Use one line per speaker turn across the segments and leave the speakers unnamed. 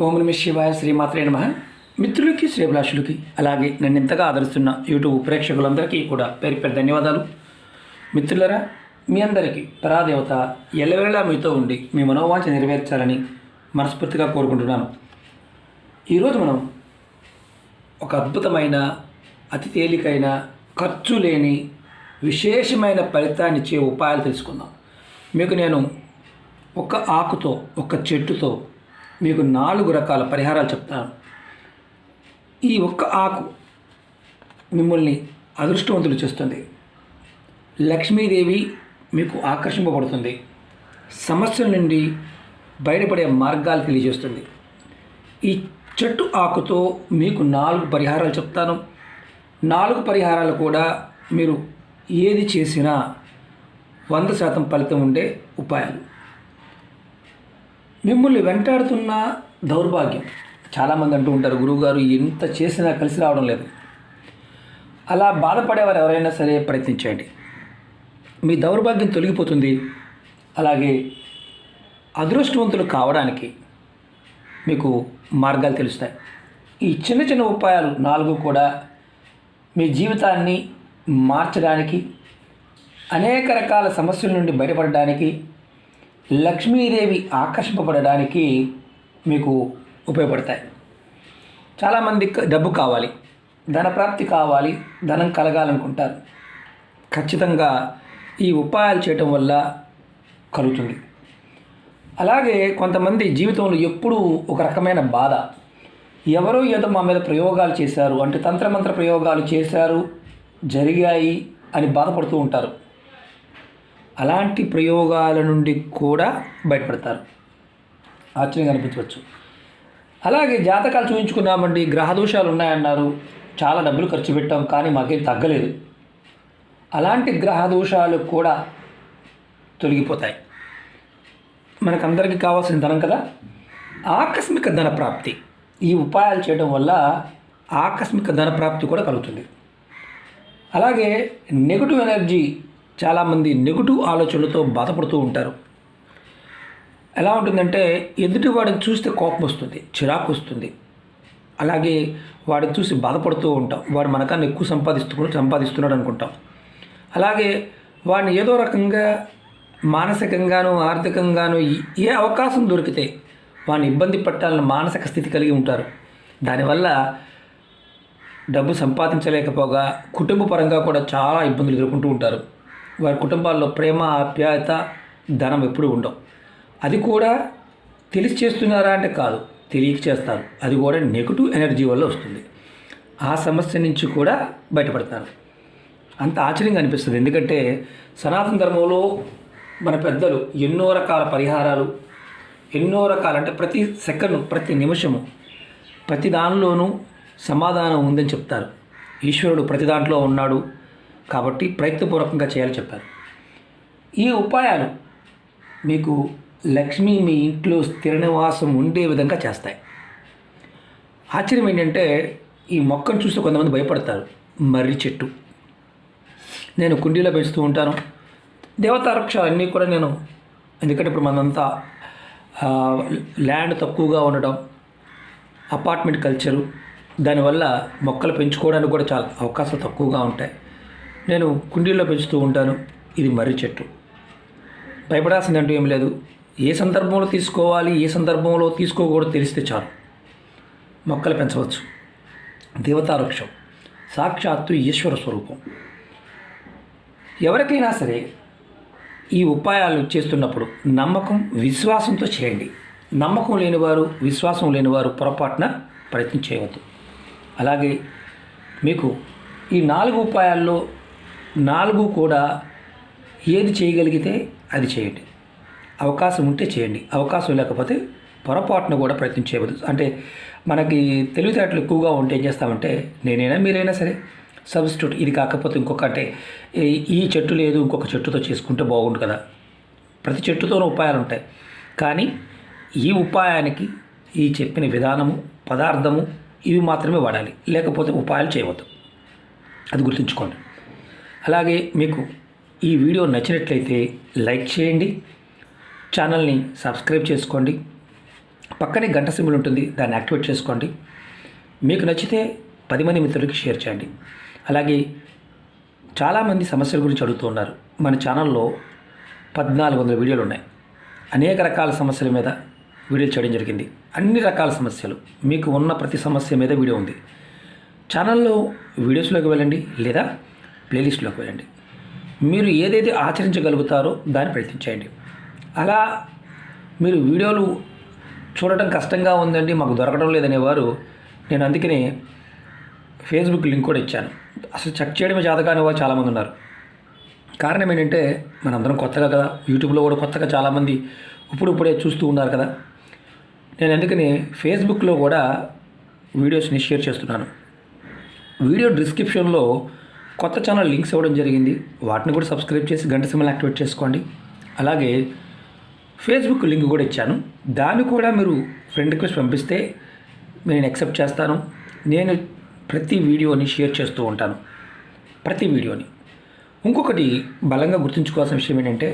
ఓం నమః శివాయ శ్రీమాత్రే నమః. మిత్రులకి శ్రేభిలాషులకి అలాగే నన్ను ఎంతగా ఆదరిస్తున్న యూట్యూబ్ ప్రేక్షకులందరికీ కూడా పేరు పేరు ధన్యవాదాలు. మిత్రులరా, మీ అందరికీ పరాదేవత ఎల్లవేళలా మీతో ఉండి మీ మనోవాంఛ నెరవేర్చాలని మనస్ఫూర్తిగా కోరుకుంటున్నాను. ఈరోజు మనం ఒక అద్భుతమైన, అతి తేలికైన, ఖర్చు లేని, విశేషమైన ఫలితాన్ని ఇచ్చే ఉపాయాలు తెలుసుకుందాం. మీకు నేను ఒక ఆకుతో, ఒక చెట్టుతో మీకు 4 రకాల పరిహారాలు చెప్తాను. ఈ ఒక్క ఆకు మిమ్మల్ని అదృష్టవంతులు చేస్తుంది. లక్ష్మీదేవి మీకు ఆకర్షింపబడుతుంది. సమస్యల నుండి బయటపడే మార్గాలు తెలియజేస్తుంది. ఈ చెట్టు ఆకుతో మీకు 4 పరిహారాలు చెప్తాను. 4 పరిహారాలు కూడా మీరు ఏది చేసినా 100% ఫలితం ఉండే ఉపాయాలు. మిమ్మల్ని వెంటాడుతున్న దౌర్భాగ్యం, చాలామంది అంటూ ఉంటారు, గురువుగారు ఎంత చేసినా కలిసి రావడం లేదు. అలా బాధపడేవారు ఎవరైనా సరే ప్రయత్నించండి. మీ దౌర్భాగ్యం తొలగిపోతుంది. అలాగే అదృష్టవంతులు కావడానికి మీకు మార్గాలు తెలుస్తాయి. ఈ చిన్న చిన్న ఉపాయాలు 4 కూడా మీ జీవితాన్ని మార్చడానికి, అనేక రకాల సమస్యల నుండి బయటపడడానికి, లక్ష్మీదేవి ఆకర్షింపబడడానికి మీకు ఉపయోగపడతాయి. చాలామందికి డబ్బు కావాలి, ధనప్రాప్తి కావాలి, ధనం కలగాలనుకుంటారు. ఖచ్చితంగా ఈ ఉపాయాలు చేయటం వల్ల కలుగుతుంది. అలాగే కొంతమంది జీవితంలో ఎప్పుడూ ఒక రకమైన బాధ, ఎవరో ఏదో మా మీద ప్రయోగాలు చేశారు, అంటే తంత్రమంత్ర ప్రయోగాలు చేశారు, జరిగాయి అని బాధపడుతూ ఉంటారు. అలాంటి ప్రయోగాల నుండి కూడా బయటపడతారు. ఆశ్చర్యంగా అనిపించవచ్చు. అలాగే జాతకాలు చూపించుకున్నామండి, గ్రహదోషాలు ఉన్నాయన్నారు, చాలా డబ్బులు ఖర్చు పెట్టాం కానీ మాకేం తగ్గలేదు. అలాంటి గ్రహదోషాలు కూడా తొలగిపోతాయి. మనకందరికీ కావాల్సిన ధనం కదా, ఆకస్మిక ధన ప్రాప్తి. ఈ ఉపాయాలు చేయడం వల్ల ఆకస్మిక ధన ప్రాప్తి కూడా కలుగుతుంది. అలాగే నెగటివ్ ఎనర్జీ, చాలామంది నెగటివ్ ఆలోచనలతో బాధపడుతూ ఉంటారు. ఎలా ఉంటుందంటే ఎదుటి వాడిని చూస్తే కోపం వస్తుంది, చిరాకు వస్తుంది. అలాగే వాడిని చూసి బాధపడుతూ ఉంటాం. వాడు మనకన్నా ఎక్కువ సంపాదిస్తున్నాడు అనుకుంటాం. అలాగే వాడిని ఏదో రకంగా మానసికంగాను, ఆర్థికంగాను ఏ అవకాశం దొరికితే వాడిని ఇబ్బంది పెట్టాలని మానసిక స్థితి కలిగి ఉంటారు. దానివల్ల డబ్బు సంపాదించలేకపోగా కుటుంబ పరంగా కూడా చాలా ఇబ్బందులు ఎదుర్కొంటూ ఉంటారు. వారి కుటుంబాల్లో ప్రేమ, ఆప్యాయత, ధనం ఎప్పుడూ ఉండవు. అది కూడా తెలిసి చేస్తున్నారా అంటే కాదు, తెలియక చేస్తారు. అది కూడా నెగటివ్ ఎనర్జీ వల్ల వస్తుంది. ఆ సమస్య నుంచి కూడా బయటపడతారు. అంత ఆశ్చర్యంగా అనిపిస్తుంది. ఎందుకంటే సనాతన ధర్మంలో మన పెద్దలు ఎన్నో రకాల పరిహారాలు, ఎన్నో రకాలంటే ప్రతి సెకండ్, ప్రతి నిమిషము, ప్రతి దానిలోనూ సమాధానం ఉందని చెప్తారు. ఈశ్వరుడు ప్రతి దాంట్లో ఉన్నాడు కాబట్టి ప్రయత్నపూర్వకంగా చేయాలని చెప్పారు. ఈ ఉపాయాలు మీకు లక్ష్మి మీ ఇంట్లో స్థిర నివాసం ఉండే విధంగా చేస్తాయి. ఆశ్చర్యం ఏంటంటే ఈ మొక్కను చూస్తే కొంతమంది భయపడతారు. మర్రి చెట్టు నేను కుండీలో పెంచుతూ ఉంటాను. దేవతా వృక్షాలు అన్నీ కూడా నేను, ఎందుకంటే ఇప్పుడు మనంతా ల్యాండ్ తక్కువగా ఉండడం, అపార్ట్మెంట్ కల్చరు, దానివల్ల మొక్కలు పెంచుకోవడానికి కూడా చాలా అవకాశాలు తక్కువగా ఉంటాయి. నేను కుండీల్లో పెంచుతూ ఉంటాను. ఇది మర్రి చెట్టు. భయపడాల్సిందంటూ ఏం లేదు. ఏ సందర్భంలో తీసుకోవాలి, ఏ సందర్భంలో తీసుకోకూడదు తెలిస్తే చాలు, మొక్కలు పెంచవచ్చు. దేవతా వృక్షం సాక్షాత్తు ఈశ్వర స్వరూపం. ఎవరికైనా సరే ఈ ఉపాయాలు చేస్తున్నప్పుడు నమ్మకం, విశ్వాసంతో చేయండి. నమ్మకం లేనివారు, విశ్వాసం లేనివారు పొరపాటున ప్రయత్నం చేయవద్దు. అలాగే మీకు ఈ 4 ఉపాయాల్లో 4 కూడా ఏది చేయగలిగితే అది చేయండి. అవకాశం ఉంటే చేయండి, అవకాశం లేకపోతే పొరపాటున కూడా ప్రయత్నం చేయవద్దు. అంటే మనకి తెలివితేటలు ఎక్కువగా ఉంటే ఏం చేస్తామంటే, నేనైనా మీరైనా సరే సబ్స్టిట్యూట్, ఇది కాకపోతే ఇంకొక, అంటే ఈ చెట్టు లేదు ఇంకొక చెట్టుతో చేసుకుంటే బాగుండు కదా. ప్రతి చెట్టుతోనూ ఉపాయాలు ఉంటాయి. కానీ ఈ ఉపాయానికి ఈ చెప్పిన విధానము, పదార్థము ఇవి మాత్రమే వాడాలి, లేకపోతే ఉపాయాలు చేయవద్దు. అది గుర్తుంచుకోండి. అలాగే మీకు ఈ వీడియో నచ్చినట్లయితే లైక్ చేయండి, ఛానల్ని సబ్స్క్రైబ్ చేసుకోండి. పక్కనే గంట సింబల్ ఉంటుంది, దాన్ని యాక్టివేట్ చేసుకోండి. మీకు నచ్చితే 10 మంది మిత్రులకి షేర్ చేయండి. అలాగే చాలామంది సమస్యల గురించి అడుగుతూ ఉన్నారు. మన ఛానల్లో 1400 వీడియోలు ఉన్నాయి. అనేక రకాల సమస్యల మీద వీడియోలు చేయడం జరిగింది. అన్ని రకాల సమస్యలు, మీకు ఉన్న ప్రతి సమస్య మీద వీడియో ఉంది. ఛానల్లో వీడియోస్లోకి వెళ్ళండి లేదా ప్లేలిస్ట్లోకి వెళ్ళండి. మీరు ఏదైతే ఆచరించగలుగుతారో దాన్ని ప్రయత్నించండి. అలా మీరు వీడియోలు చూడటం కష్టంగా ఉందండి, మాకు దొరకడం లేదనేవారు, నేను అందుకనే ఫేస్బుక్ లింక్ కూడా ఇచ్చాను. అసలు చెక్ చేయడమే చేత కాని వారు చాలామంది ఉన్నారు. కారణం ఏంటంటే మనందరం కొత్తగా కదా, యూట్యూబ్లో కూడా కొత్తగా చాలామంది ఇప్పుడే చూస్తూ ఉన్నారు కదా. నేను అందుకని ఫేస్బుక్లో కూడా వీడియోస్ని షేర్ చేస్తున్నాను. వీడియో డిస్క్రిప్షన్లో కొత్త ఛానల్ లింక్స్ ఇవ్వడం జరిగింది. వాటిని కూడా సబ్స్క్రైబ్ చేసి గంట సింబల్ యాక్టివేట్ చేసుకోండి. అలాగే ఫేస్బుక్ లింక్ కూడా ఇచ్చాను, దాన్ని కూడా మీరు ఫ్రెండ్ రిక్వెస్ట్ పంపిస్తే నేను యాక్సెప్ట్ చేస్తాను. నేను ప్రతి వీడియోని షేర్ చేస్తూ ఉంటాను, ప్రతి వీడియోని. ఇంకొకటి బలంగా గుర్తుంచుకోవాల్సిన విషయం ఏంటంటే,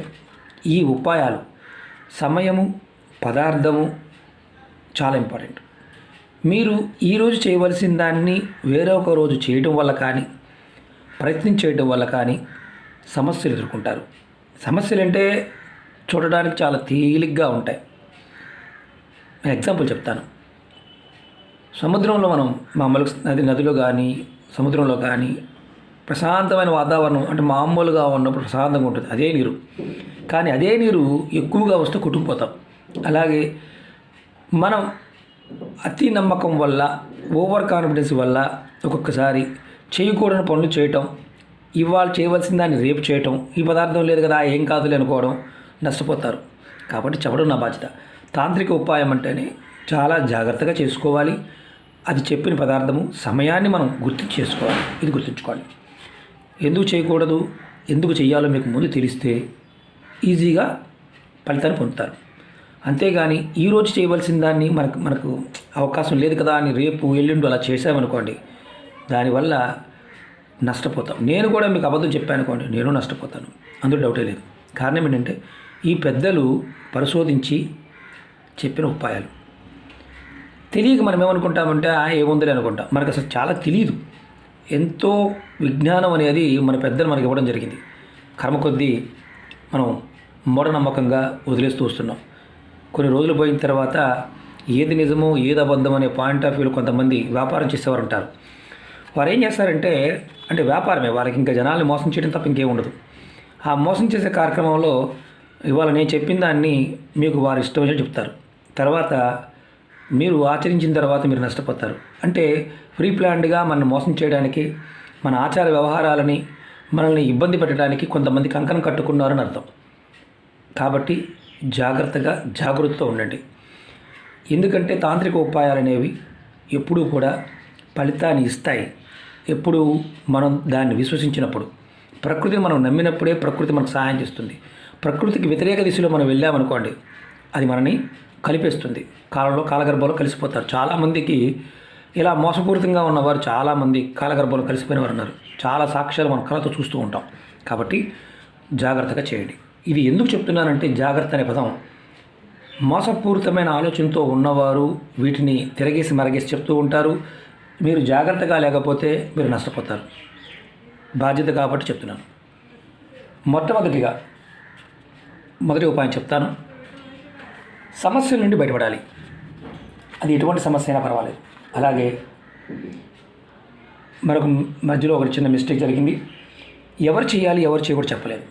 ఈ ఉపాయాలు సమయము, పదార్థము చాలా ఇంపార్టెంట్. మీరు ఈరోజు చేయవలసిన దాన్ని వేరొక రోజు చేయడం వల్ల కానీ, ప్రయత్నం చేయడం వల్ల కానీ సమస్యలు ఎదుర్కొంటారు. సమస్యలు అంటే చూడడానికి చాలా తేలిగ్గా ఉంటాయి. నేను ఎగ్జాంపుల్ చెప్తాను. సముద్రంలో మనం మామూలుగా నదిలో కానీ సముద్రంలో కానీ ప్రశాంతమైన వాతావరణం అంటే మామూలుగా ఉన్నప్పుడు ప్రశాంతంగా ఉంటుంది అదే నీరు. కానీ అదే నీరు ఎక్కువగా వస్తే కొట్టుకుపోతాం. అలాగే మనం అతి నమ్మకం వల్ల, ఓవర్ కాన్ఫిడెన్స్ వల్ల ఒక్కొక్కసారి చేయకూడని పనులు చేయటం, ఇవాళ చేయవలసిన దాన్ని రేపు చేయటం, ఈ పదార్థం లేదు కదా ఏం కాదులే అనుకోవడం, నష్టపోతారు. కాబట్టి చెప్పడం నా బాధ్యత. తాంత్రిక ఉపాయం అంటేనే చాలా జాగ్రత్తగా చేసుకోవాలి. అది చెప్పిన పదార్థము సమయాన్ని మనం చేసుకోవాలి. ఇది గుర్తుంచుకోవాలి. ఎందుకు చేయకూడదు, ఎందుకు చేయాలో మీకు ముందు తెలిస్తే ఈజీగా ఫలితాన్ని పొందుతారు. అంతేగాని ఈరోజు చేయవలసిన దాన్ని మనకు అవకాశం లేదు కదా అని రేపు ఎల్లుండి అలా చేసామనుకోండి, దానివల్ల నష్టపోతాం. నేను కూడా మీకు అబద్ధం చెప్పాను అనుకోండి, నేను నష్టపోతాను, అందులో డౌటే లేదు. కారణం ఏంటంటే ఈ పెద్దలు పరిశోధించి చెప్పిన ఉపాయాలు తెలియక మనం ఏమనుకుంటామంటే ఏముందని అనుకుంటాం. మనకు అసలు చాలా తెలియదు. ఎంతో విజ్ఞానం అనేది మన పెద్దలు మనకి ఇవ్వడం జరిగింది. కర్మ కొద్దీ మనం మూఢనమ్మకంగా వదిలేస్తూ వస్తున్నాం. కొన్ని రోజులు పోయిన తర్వాత ఏది నిజమో ఏది అబద్ధం అనే పాయింట్ ఆఫ్ వ్యూలో కొంతమంది వ్యాపారం చేసేవారు ఉంటారు. వారు ఏం చేస్తారంటే, అంటే వ్యాపారమే, వారికి ఇంకా జనాల్ని మోసం చేయడం తప్ప ఇంకేం ఉండదు. ఆ మోసం చేసే కార్యక్రమంలో ఇవాళ నేను చెప్పిన దాన్ని మీకు వారు ఇష్టం వచ్చి చెప్తారు. తర్వాత మీరు ఆచరించిన తర్వాత మీరు నష్టపోతారు. అంటే ప్రీ ప్లాన్డ్గా మనల్ని మోసం చేయడానికి, మన ఆచార వ్యవహారాలని మనల్ని ఇబ్బంది పెట్టడానికి కొంతమంది కంకణం కట్టుకున్నారని అర్థం. కాబట్టి జాగ్రత్తతో ఉండండి. ఎందుకంటే తాంత్రిక ఉపాయాలు అనేవి ఎప్పుడూ కూడా ఫలితాన్ని ఇస్తాయి. ఎప్పుడు మనం దాన్ని విశ్వసించినప్పుడు, ప్రకృతిని మనం నమ్మినప్పుడే ప్రకృతి మనకు సహాయం చేస్తుంది. ప్రకృతికి వ్యతిరేక దిశలో మనం వెళ్ళామనుకోండి, అది మనని కలిపేస్తుంది. కాలగర్భంలో కలిసిపోతారు. చాలామందికి ఇలా మోసపూరితంగా ఉన్నవారు చాలామంది కాలగర్భంలో కలిసిపోయిన వారు ఉన్నారు. చాలా సాక్ష్యాలు మన కళతో చూస్తూ ఉంటాం. కాబట్టి జాగ్రత్తగా చేయండి. ఇది ఎందుకు చెప్తున్నానంటే, జాగ్రత్త అనే పదం మోసపూరితమైన ఆలోచనతో ఉన్నవారు వీటిని తిరగేసి మరగేసి చెప్తూ ఉంటారు. మీరు జాగ్రత్తగా లేకపోతే మీరు నష్టపోతారు. బాధ్యత కాబట్టి చెప్తున్నాను. మొదటి ఉపాయం చెప్తాను. సమస్యల నుండి బయటపడాలి. అది ఎటువంటి సమస్య అయినా పర్వాలేదు. అలాగే మధ్యలో ఒక చిన్న మిస్టేక్ జరిగింది. ఎవరు చేయాలి ఎవరు చేయకూడదు చెప్పలేదు.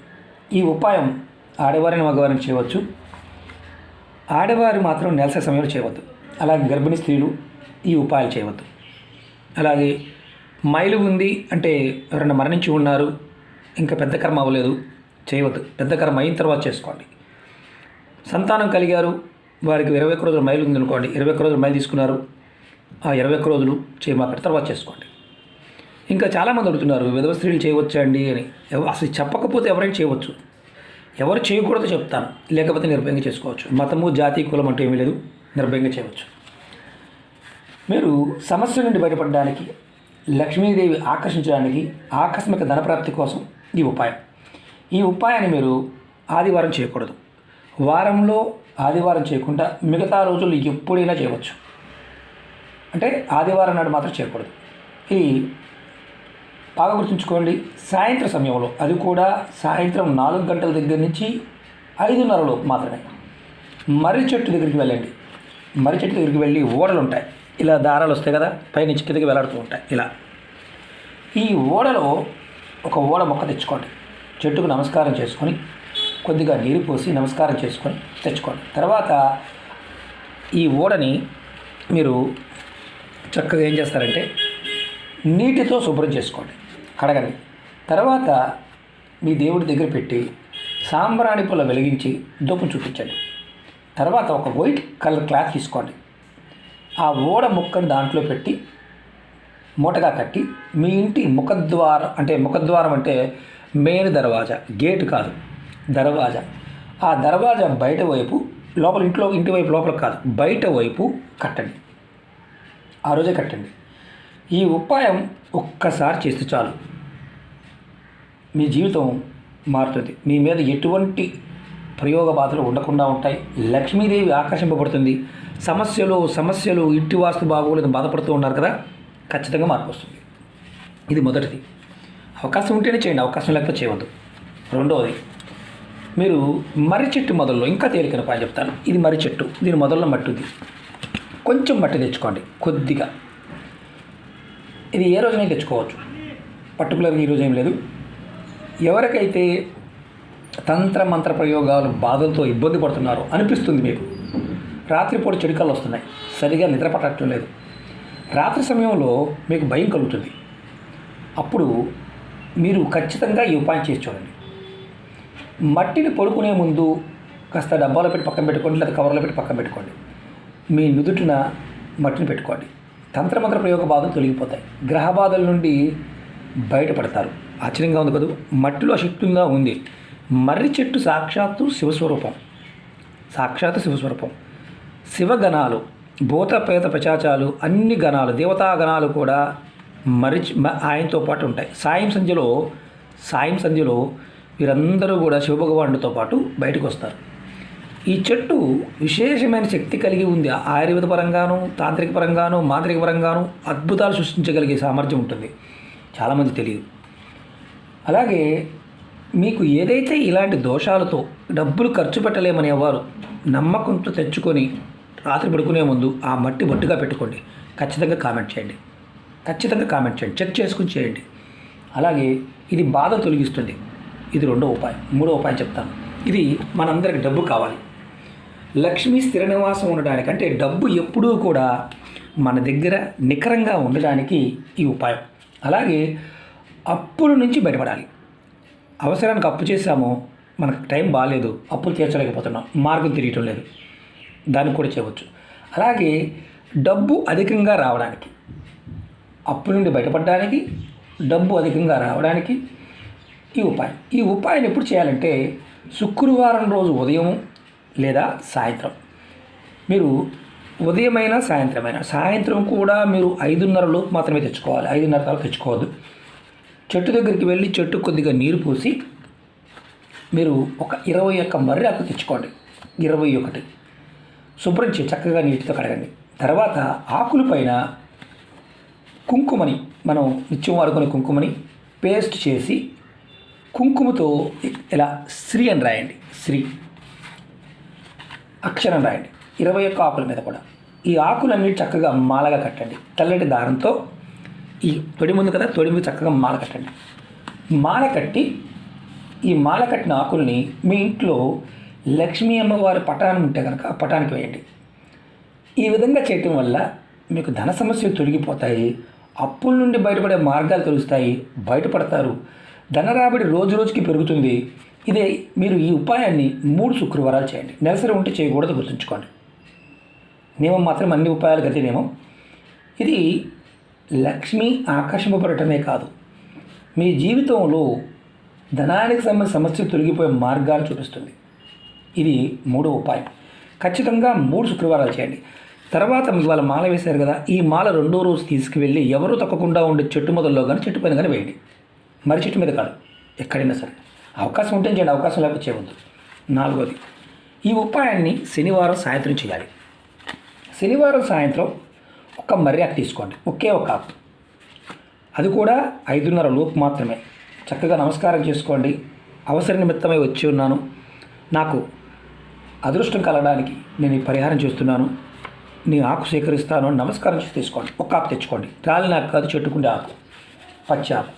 ఈ ఉపాయం ఆడవారిని మగవారిని చేయవచ్చు. ఆడవారు మాత్రం నెలసరి సమయంలో చేయవద్దు. అలాగే గర్భిణీ స్త్రీలు ఈ ఉపాయాలు చేయవద్దు. అలాగే మైలు ఉంది అంటే ఎవరైనా మరణించి ఉన్నారు, ఇంకా పెద్ద కర్మ అవ్వలేదు, చేయవద్దు. పెద్ద కర్మ అయిన తర్వాత చేసుకోండి. సంతానం కలిగారు, వారికి 21 రోజులు మైలు ఉందనుకోండి, 21 రోజులు మైలు తీసుకున్నారు, ఆ 21 రోజులు చేయమాకండి, తర్వాత చేసుకోండి. ఇంకా చాలామంది అడుగుతున్నారు, విధవ స్త్రీలు చేయవచ్చా అండి అని. అసలు చెప్పకపోతే ఎవరైనా చేయవచ్చు. ఎవరు చేయకూడదో చెప్తాను, లేకపోతే నిర్భయంగా చేసుకోవచ్చు. మతము జాతి కులం అంటూ ఏమీ లేదు, నిర్భయంగా చేయవచ్చు. మీరు సమస్య నుండి బయటపడడానికి, లక్ష్మీదేవి ఆకర్షించడానికి, ఆకస్మిక ధనప్రాప్తి కోసం ఈ ఉపాయం. ఈ ఉపాయాన్ని మీరు ఆదివారం చేయకూడదు. వారంలో ఆదివారం చేయకుండా మిగతా రోజులు ఎప్పుడైనా చేయవచ్చు. అంటే ఆదివారం నాడు మాత్రం చేయకూడదు. ఇది బాగా గుర్తుంచుకోండి. సాయంత్రం సమయంలో, అది కూడా సాయంత్రం 4 గంటల దగ్గర నుంచి 5:30 మాత్రమే మర్రి చెట్టు దగ్గరికి వెళ్ళండి. మర్రి చెట్టు దగ్గరికి వెళ్ళి ఓడలు ఉంటాయి, ఇలా దారాలు వస్తాయి కదా, పైనుంచి కిందకి వెళ్లాడుతూ ఉంటాయి. ఇలా ఈ ఓడలో ఒక ఓడ మొక్క తెచ్చుకోండి. చెట్టుకు నమస్కారం చేసుకొని కొద్దిగా నీరు పోసి నమస్కారం చేసుకొని తెచ్చుకోండి. తర్వాత ఈ ఓడని మీరు చక్కగా ఏం చేస్తారంటే నీటితో శుభ్రం చేసుకోండి, కడగండి. తర్వాత మీ దేవుడి దగ్గర పెట్టి సాంబ్రాణి పుల్ల వెలిగించి ధూపం చూపించండి. తర్వాత ఒక వైట్ కలర్ క్లాత్ తీసుకోండి. ఆ ఓడ ముక్కను దాంట్లో పెట్టి మూటగా కట్టి మీ ఇంటి ముఖద్వారం అంటే మెయిన్ దర్వాజా, గేటు కాదు, దర్వాజా. ఆ దర్వాజా బయట వైపు, లోపల ఇంటి వైపు లోపల కాదు, బయట వైపు కట్టండి. ఆ రోజే కట్టండి. ఈ ఉపాయం ఒక్కసారి చేస్తే చాలు, మీ జీవితం మారుతుంది. మీ మీద ఎటువంటి ప్రయోగ బాధలు ఉండకుండా ఉంటాయి. లక్ష్మీదేవి ఆకర్షింపబడుతుంది. సమస్యలు ఇంటి వాస్తు బాగోలేదని బాధపడుతూ ఉన్నారు కదా, ఖచ్చితంగా మార్పు వస్తుంది. ఇది మొదటిది. అవకాశం ఉంటేనే చేయండి, అవకాశం లేకపోతే చేయవద్దు. రెండవది, మీరు మర్రి చెట్టు మొదల్లో ఇంకా తేలికైన ఉపాయం చెప్తాను. ఇది మర్రి చెట్టు, దీని మొదల్లో మట్టి ఉంది. కొంచెం మట్టి తెచ్చుకోండి, కొద్దిగా. ఇది ఏ రోజునైనా తెచ్చుకోవచ్చు, పర్టికులర్గా ఈరోజు ఏం లేదు. ఎవరికైతే తంత్ర మంత్ర ప్రయోగాలు బాధలతో ఇబ్బంది పడుతున్నారో అనిపిస్తుంది, మీకు రాత్రిపూట చెడుకలు వస్తున్నాయి, సరిగా నిద్ర పట్టడం లేదు, రాత్రి సమయంలో మీకు భయం కలుగుతుంది, అప్పుడు మీరు ఖచ్చితంగా ఈ ఉపాయం చేసి చూడండి. మట్టిని పడుకునే ముందు కాస్త డబ్బాలో పెట్టి పక్కన పెట్టుకోండి, లేదా కవర్లో పెట్టి పక్కన పెట్టుకోండి. మీ నుదుటిన మట్టిని పెట్టుకోండి. తంత్రమంత్ర ప్రయోగ బాధలు తొలగిపోతాయి, గ్రహ బాధల నుండి బయటపడతారు. ఆశ్చర్యంగా ఉంది కదా, మట్టిలో శక్తిగా ఉంది. మర్రి చెట్టు సాక్షాత్తు శివస్వరూపం, శివగణాలు, భూత పేత పిశాచాలు, అన్ని గణాలు, దేవతా గణాలు కూడా ఆయనతో పాటు ఉంటాయి. సాయం సంధ్యలో వీరందరూ కూడా శివభగవానుడితో పాటు బయటకు వస్తారు. ఈ చెట్టు విశేషమైన శక్తి కలిగి ఉంది. ఆయుర్వేద పరంగాను, తాంత్రిక పరంగాను, మాంత్రిక పరంగాను అద్భుతాలు సృష్టించగలిగే సామర్థ్యం ఉంటుంది. చాలామంది తెలియదు. అలాగే మీకు ఏదైతే ఇలాంటి దోషాలతో డబ్బులు ఖర్చు పెట్టలేమనేవారు నమ్మకంతో తెచ్చుకొని రాత్రి పడుకునే ముందు ఆ మట్టి బొట్టుగా పెట్టుకోండి. ఖచ్చితంగా కామెంట్ చేయండి, చెక్ చేసుకుని చేయండి. అలాగే ఇది బాధ తొలగిస్తుంది. ఇది రెండో ఉపాయం. మూడో ఉపాయం చెప్తాను. ఇది మనందరికి డబ్బు కావాలి, లక్ష్మీ స్థిర నివాసం ఉండడానికి, అంటే డబ్బు ఎప్పుడూ కూడా మన దగ్గర నికరంగా ఉండడానికి ఈ ఉపాయం. అలాగే అప్పుల నుంచి బయటపడాలి. అవసరానికి అప్పు చేసామో, మనకు టైం బాగాలేదు, అప్పులు తీర్చలేకపోతున్నాం, మార్గం తిరగటం లేదు, దాన్ని కూడా చేయవచ్చు. అలాగే డబ్బు అధికంగా రావడానికి, అప్పుల నుండి బయటపడడానికి, డబ్బు అధికంగా రావడానికి ఈ ఉపాయం ఎప్పుడు చేయాలంటే శుక్రవారం రోజు ఉదయం లేదా సాయంత్రం. మీరు ఉదయమైనా సాయంత్రం కూడా మీరు 5:30 మాత్రమే తెచ్చుకోవాలి, 5:30 తర్వాత తెచ్చుకోవద్దు. చెట్టు దగ్గరికి వెళ్ళి చెట్టు కొద్దిగా నీరు పోసి మీరు ఒక 21 మర్రి ఆకు తెచ్చుకోండి. 21 శుభ్రం చేసి చక్కగా నీటితో కడగండి. తర్వాత ఆకుల పైన కుంకుమని, మనం నిత్యం వాడుకునే కుంకుమని పేస్ట్ చేసి కుంకుమతో ఇలా శ్రీ అని రాయండి, శ్రీ అక్షరం రాయండి 21 ఆకుల మీద కూడా. ఈ ఆకులన్నీ చక్కగా మాలగా కట్టండి. తెల్లటి దారంతో ఈ తొడి ముందు కదా, తొడి మీద చక్కగా మాల కట్టండి. మాల కట్టి ఈ మాల కట్టిన ఆకుల్ని మీ ఇంట్లో లక్ష్మీ అమ్మవారి పటాన్ని ఉంటే కనుక ఆ పటానికి వేయండి. ఈ విధంగా చేయటం వల్ల మీకు ధన సమస్యలు తొలగిపోతాయి, అప్పుల నుండి బయటపడే మార్గాలు తెలుస్తాయి, బయటపడతారు. ధన రాబడి రోజు రోజుకి పెరుగుతుంది. ఇదే మీరు ఈ ఉపాయాన్ని 3 శుక్రవారాలు చేయండి. నెలసరి ఉంటే చేయకూడదు, గుర్తుంచుకోండి. నియమం మాత్రం అన్ని ఉపాయాలకు అదే నియమం. ఇది లక్ష్మి ఆకర్షింపబడటమే కాదు, మీ జీవితంలో ధనానికి సంబంధించిన సమస్యలు తొలగిపోయే మార్గాలు చూపిస్తుంది. ఇది 3వ ఉపాయం. ఖచ్చితంగా 3 శుక్రవారాలు చేయండి. తర్వాత మీకు వాళ్ళ మాల వేశారు కదా, ఈ మాల 2వ రోజు తీసుకువెళ్ళి ఎవరూ తక్కకుండా ఉండే చెట్టు మొదల్లో కానీ చెట్టు పైన కానీ వేయండి. మరి చెట్టు మీద కాదు, ఎక్కడైనా సరే. అవకాశం ఉంటే చేయండి, అవకాశం లేకపోతే చేయవద్దు. 4వది, ఈ ఉపాయాన్ని శనివారం సాయంత్రం చేయాలి. శనివారం సాయంత్రం ఒక మర్యాద తీసుకోండి, ఒకే ఒక ఆకు, అది కూడా 5:30 లోపు మాత్రమే. చక్కగా నమస్కారం చేసుకోండి. అవసర నిమిత్తమై వచ్చి ఉన్నాను, నాకు అదృష్టం కలగడానికి నేను ఈ పరిహారం చేస్తున్నాను, నీ ఆకు సేకరిస్తాను అని నమస్కారం చేసి తీసుకోండి. ఒక ఆకు తెచ్చుకోండి, రాలిన ఆకు కాదు, చెట్టుకుండే ఆకు, పచ్చి ఆకు.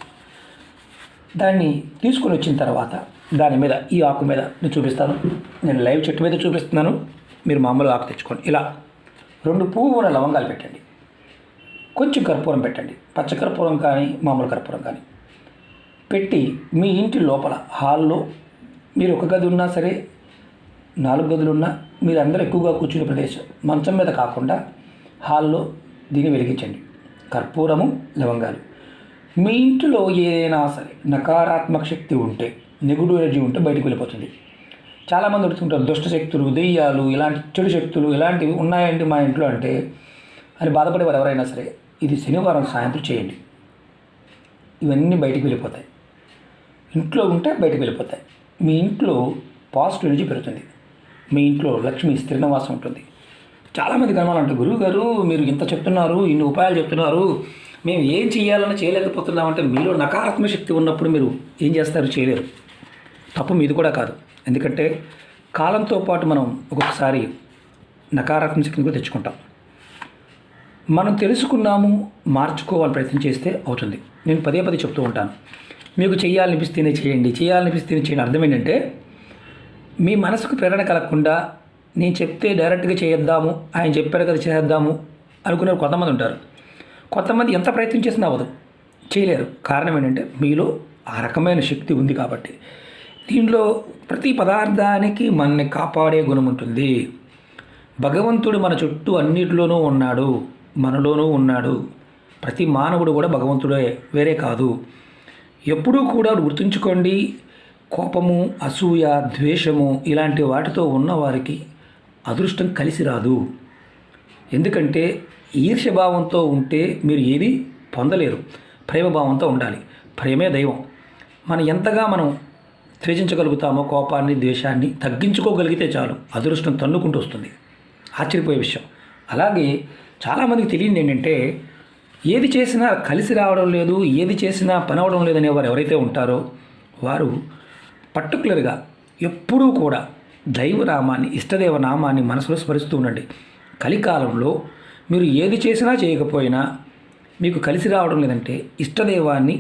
దాన్ని తీసుకుని వచ్చిన తర్వాత దాని మీద, ఈ ఆకు మీద నేను చూపిస్తాను, నేను లైవ్ చెట్టు మీద చూపిస్తున్నాను, మీరు మామూలు ఆకు తెచ్చుకోండి. ఇలా 2 పువ్వుల లవంగాలు పెట్టండి, కొంచెం కర్పూరం పెట్టండి, పచ్చ కర్పూరం కానీ మామూలు కర్పూరం కానీ పెట్టి మీ ఇంటి లోపల హాల్లో, మీరు ఒక గది ఉన్నా సరే 4 గదులు ఉన్నా, మీరు అందరూ ఎక్కువగా కూర్చునే ప్రదేశం మంచం మీద కాకుండా హాల్లో దీన్ని వెలిగించండి. కర్పూరము, లవంగాలు. మీ ఇంటిలో ఏదైనా సరే నకారాత్మక శక్తి ఉంటే, నెగిటివ్ ఎనర్జీ ఉంటే బయటకు వెళ్ళిపోతుంది. చాలామంది అడుగుతుంటారు, దుష్ట శక్తులు, దెయ్యాలు, ఇలాంటి చెడు శక్తులు ఇలాంటివి ఉన్నాయండి మా ఇంట్లో అంటే అని బాధపడేవారు ఎవరైనా సరే ఇది శనివారం సాయంత్రం చేయండి. ఇవన్నీ బయటికి వెళ్ళిపోతాయి. ఇంట్లో ఉంటే బయటకు వెళ్ళిపోతాయి. మీ ఇంట్లో పాజిటివ్ ఎనర్జీ పెరుగుతుంది. మీ ఇంట్లో లక్ష్మి స్థిర నివాసం ఉంటుంది. చాలామంది కనవాలంటే, గురువుగారు మీరు ఇంత చెప్తున్నారు, ఇన్ని ఉపాయాలు చెప్తున్నారు, మేము ఏం చేయాలని చేయలేకపోతున్నామంటే, మీలో నకారాత్మక శక్తి ఉన్నప్పుడు మీరు ఏం చేస్తారు? చేయలేరు. తప్పు మీది కూడా కాదు. ఎందుకంటే కాలంతో పాటు మనం ఒక్కొక్కసారి నకారాత్మక శక్తిని కూడా తెచ్చుకుంటాం. మనం తెలుసుకున్నాము, మార్చుకోవాలని ప్రయత్నం చేస్తే అవుతుంది. నేను పదే చెప్తూ ఉంటాను, మీకు చేయాలనిపిస్తేనే చేయండి, చేయాలనిపిస్తేనే చేయండి. అర్థం ఏంటంటే, మీ మనసుకు ప్రేరణ కలగకుండా నేను చెప్తే డైరెక్ట్గా చేద్దాము, ఆయన చెప్పారు కదా చేద్దాము అనుకునే కొంతమంది ఉంటారు. కొంతమంది ఎంత ప్రయత్నం చేసినా అవ్వదు, చేయలేరు. కారణం ఏంటంటే మీలో ఆ రకమైన శక్తి ఉంది కాబట్టి. దీనిలో ప్రతి పదార్థానికి మనల్ని కాపాడే గుణం ఉంటుంది. భగవంతుడు మన చుట్టూ అన్నిటిలోనూ ఉన్నాడు, మనలోనూ ఉన్నాడు. ప్రతి మానవుడు కూడా భగవంతుడే, వేరే కాదు. ఎప్పుడూ కూడా గుర్తుంచుకోండి, కోపము, అసూయ, ద్వేషము ఇలాంటి వాటితో ఉన్నవారికి అదృష్టం కలిసి రాదు. ఎందుకంటే ఈర్ష్యభావంతో ఉంటే మీరు ఏది పొందలేరు. ప్రేమభావంతో ఉండాలి. ప్రేమే దైవం. మనం ఎంతగా మనం ద్వేషించగలుగుతామో, కోపాన్ని, ద్వేషాన్ని తగ్గించుకోగలిగితే చాలు, అదృష్టం తన్నుకుంటూ వస్తుంది. ఆశ్చర్యపోయే విషయం. అలాగే చాలామందికి తెలియదు ఏంటంటే, ఏది చేసినా కలిసి రావడం లేదు, ఏది చేసినా పని అవడం లేదనే వారు ఎవరైతే ఉంటారో వారు పర్టికులర్గా ఎప్పుడూ కూడా దైవనామాన్ని, ఇష్టదేవ నామాన్ని మనసులో స్మరిస్తూ ఉండండి. కలికాలంలో మీరు ఏది చేసినా చేయకపోయినా మీకు కలిసి రావడం లేదంటే ఇష్టదేవాన్ని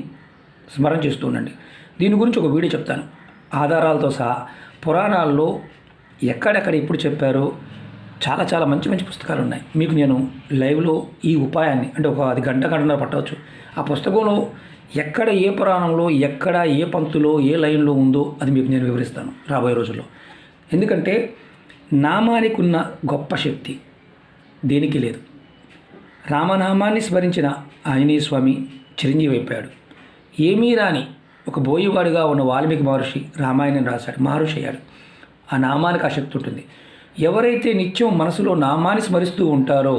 స్మరణ చేస్తూ ఉండండి. దీని గురించి ఒక వీడియో చెప్తాను ఆధారాలతో సహా. పురాణాల్లో ఎక్కడెక్కడ ఎప్పుడు చెప్పారో చాలా మంచి పుస్తకాలు ఉన్నాయి. మీకు నేను లైవ్లో ఈ ఉపాయాన్ని, అంటే ఒక 10 గంటన్నర పట్టవచ్చు, ఆ పుస్తకంలో ఎక్కడ ఏ పురాణంలో ఎక్కడ ఏ పంక్తిలో ఏ లైన్లో ఉందో అది మీకు నేను వివరిస్తాను రాబోయే రోజుల్లో. ఎందుకంటే నామానికి ఉన్న గొప్ప శక్తి దేనికి లేదు. రామనామాన్ని స్మరించిన ఆంజనేయ స్వామి చిరంజీవి అయిపోయాడు. ఏమీ రాని ఒక బోయివాడిగా ఉన్న వాల్మీకి మహర్షి రామాయణం రాశాడు, మహర్షి అయ్యాడు. ఆ నామానికి ఆ శక్తి ఉంటుంది. ఎవరైతే నిత్యం మనసులో నామాన్ని స్మరిస్తూ ఉంటారో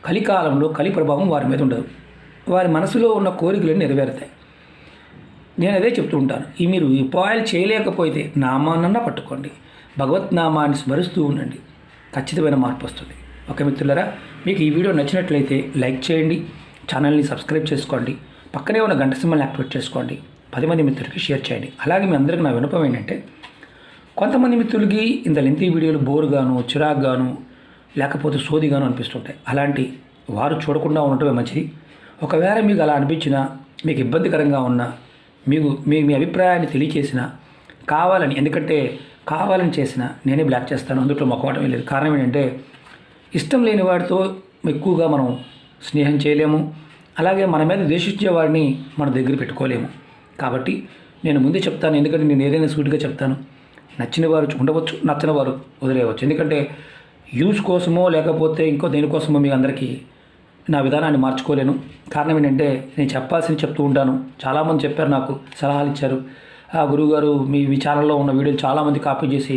కలికాలంలో కలి ప్రభావం వారి మీద ఉండదు. వారి మనసులో ఉన్న కోరికలను నెరవేరుతాయి. నేను అదే చెప్తూ ఉంటాను. మీరు ఈ ఉపాయాలు చేయలేకపోతే నామాన్నన్నా పట్టుకోండి, భగవత్ నామాన్ని స్మరిస్తూ ఉండండి, ఖచ్చితమైన మార్పు వస్తుంది. ఓకే మిత్రులారా, మీకు ఈ వీడియో నచ్చినట్లయితే లైక్ చేయండి, ఛానల్ని సబ్స్క్రైబ్ చేసుకోండి, పక్కనే ఉన్న గంట సింబల్ని యాక్టివేట్ చేసుకోండి, 10 మంది మిత్రులకి షేర్ చేయండి. అలాగే మీ అందరికీ నా విన్నపం ఏంటంటే, కొంతమంది మిత్రులకి ఇంత లెంతీ వీడియోలు బోరుగాను, చిరాకుగాను, లేకపోతే సోదిగాను అనిపిస్తుంటాయి. అలాంటి వారు చూడకుండా ఉండటమే మంచిది. ఒకవేళ మీకు అలా అనిపించినా, మీకు ఇబ్బందికరంగా ఉన్నా, మీ అభిప్రాయాన్ని తెలియచేసినా, కావాలని, ఎందుకంటే కావాలని చేసినా నేనే బ్లాక్ చేస్తాను, అందులో మొక్కవటమే లేదు. కారణం ఏంటంటే ఇష్టం లేని వాడితో ఎక్కువగా మనం స్నేహం చేయలేము, అలాగే మన మీద ద్వేషించే వాడిని మన దగ్గర పెట్టుకోలేము. కాబట్టి నేను ముందే చెప్తాను, ఎందుకంటే నేను ఏదైనా సూటిగా చెప్తాను. నచ్చిన వారు ఉండవచ్చు, నచ్చని వారు వదిలేయవచ్చు. ఎందుకంటే యూస్ కోసమో లేకపోతే ఇంకో దేనికోసమో మీ అందరికీ నా విధానాన్ని మార్చుకోలేను. కారణం ఏంటంటే నేను చెప్పాల్సింది చెప్తూ ఉంటాను. చాలామంది చెప్పారు, నాకు సలహాలు ఇచ్చారు. గురువుగారు మీ ఛానల్లో ఉన్న వీడియోలు చాలామంది కాపీ చేసి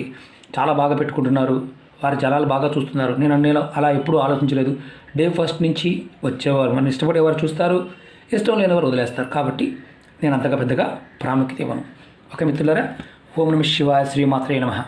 చాలా బాగా పెట్టుకుంటున్నారు, వారి జనాలు బాగా చూస్తున్నారు. నేను అలా ఎప్పుడూ ఆలోచించలేదు. డే ఫస్ట్ నుంచి వచ్చేవారు, మనం ఇష్టపడేవారు చూస్తారు, ఇష్టం లేనివారు వదిలేస్తారు. కాబట్టి నేను అంతగా పెద్దగా ప్రాముఖ్యత ఇవ్వను. ఓకే మిత్రులారా, ఓం నమః శివాయ, శ్రీమాత్రే నమః.